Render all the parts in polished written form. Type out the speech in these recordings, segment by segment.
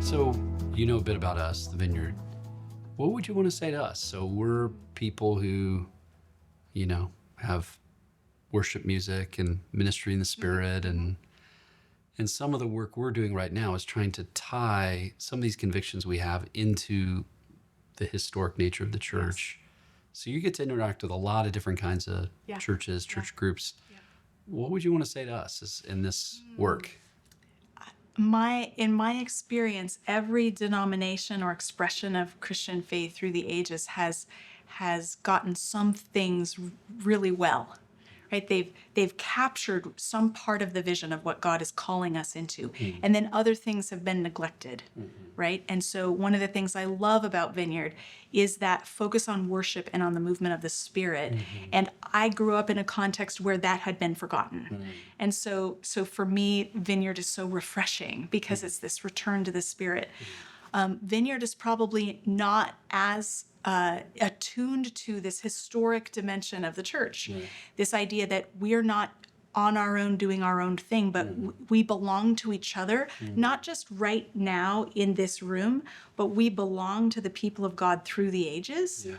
So, you know a bit about us, the Vineyard. What would you want to say to us? So we're people who, have worship music and ministry in the Spirit, and some of the work we're doing right now is trying to tie some of these convictions we have into the historic nature of the church. Yes. So you get to interact with a lot of different kinds of churches, church groups. Yeah. What would you want to say to us in this work? In my experience, every denomination or expression of Christian faith through the ages has gotten some things really well, right? They've captured some part of the vision of what God is calling us into, and then other things have been neglected, right? And so one of the things I love about Vineyard is that focus on worship and on the movement of the Spirit. And I grew up in a context where that had been forgotten. And so for me, Vineyard is so refreshing because it's this return to the Spirit. Vineyard is probably not as attuned to this historic dimension of the church. This idea that we're not on our own doing our own thing, but we belong to each other, not just right now in this room, but we belong to the people of God through the ages. Yeah.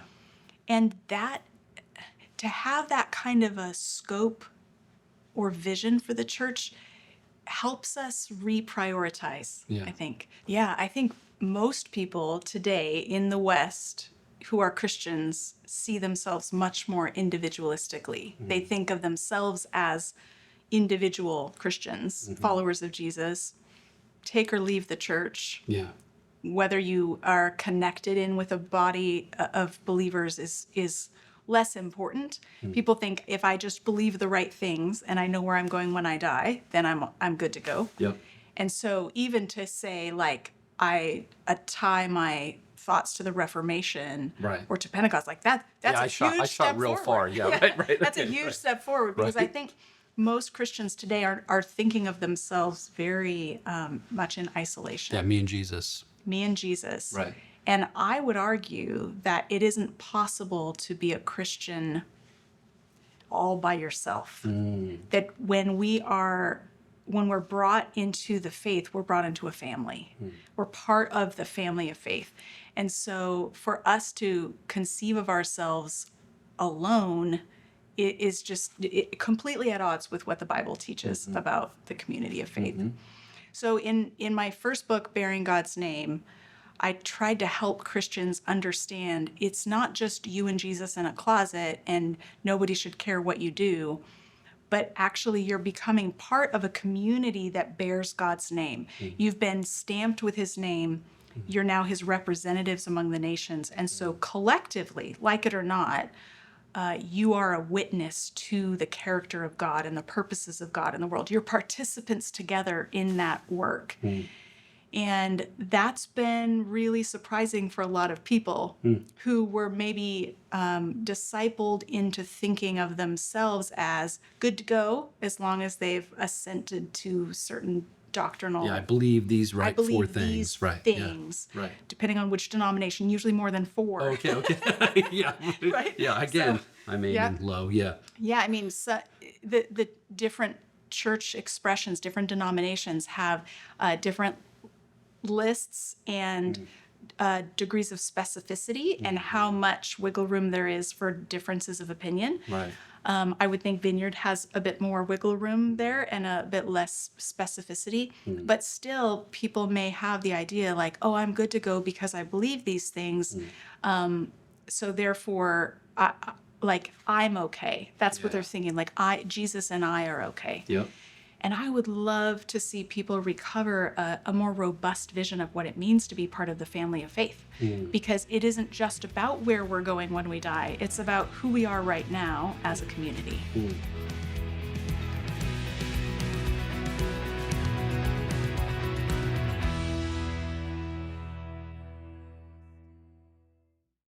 And that, to have that kind of a scope or vision for the church helps us reprioritize, I think. Yeah, I think most people today in the West who are Christians see themselves much more individualistically. They think of themselves as individual Christians, followers of Jesus, take or leave the church. Yeah. Whether you are connected in with a body of believers is less important. People think if I just believe the right things and I know where I'm going when I die, then I'm good to go. Yep. And so even to say like I tie my thoughts to the Reformation or to Pentecost, like that's a huge step forward. I shot real far. Yeah, right. That's a huge step forward because I think most Christians today are thinking of themselves very much in isolation. Yeah, me and Jesus. Me and Jesus. Right. And I would argue that it isn't possible to be a Christian all by yourself. That when we're brought into the faith, we're brought into a family. We're part of the family of faith. And so for us to conceive of ourselves alone is just completely at odds with what the Bible teaches about the community of faith. So in my first book, Bearing God's Name, I tried to help Christians understand it's not just you and Jesus in a closet and nobody should care what you do, but actually you're becoming part of a community that bears God's name. You've been stamped with his name. You're now his representatives among the nations. And so collectively, like it or not, you are a witness to the character of God and the purposes of God in the world. You're participants together in that work. And that's been really surprising for a lot of people who were maybe discipled into thinking of themselves as good to go as long as they've assented to certain doctrinal. Yeah, I believe these four things. These right. things, yeah. Right. Depending on which denomination, usually more than four. Okay. Yeah. Right. Yeah. Again, so, I mean, low. Yeah. Yeah. I mean, so the different church expressions, different denominations have different lists and degrees of specificity and how much wiggle room there is for differences of opinion. Right. I would think Vineyard has a bit more wiggle room there and a bit less specificity, but still people may have the idea like, oh, I'm good to go because I believe these things. So therefore, I'm okay. That's what they're thinking. Like Jesus and I are okay. Yep. And I would love to see people recover a more robust vision of what it means to be part of the family of faith. Because it isn't just about where we're going when we die. It's about who we are right now as a community.